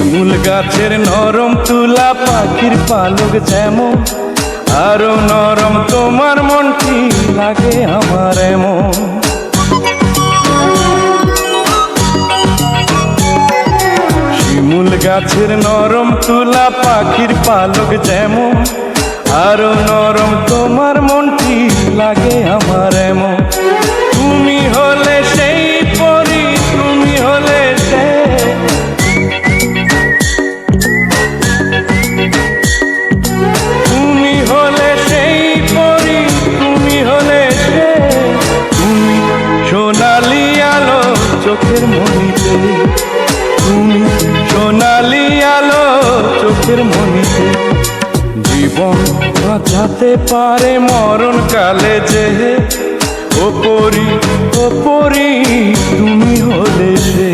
শিমুল গাছের নরম তুলা পাখির পালক যেমন, আরো নরম তোমার মনটি লাগে আমার এমন। শিমুল গাছের নরম তুলা পাখির পালক যেমন, আরো নরম তোমার মনটি লাগে আমার এমন। তুমি হলে সেই পরি, তুমি হলে সে, তুমি হলে সেই পরি, তুমি হলে সে। তুমি সোনালি আলো চোখের মনিতে, তুমি সোনালি আলো চোখের মনিতে। জীবন বাঁচাতে পারে মরণ কালে যে, ও পরি, ও পরি তুমি হলে সে।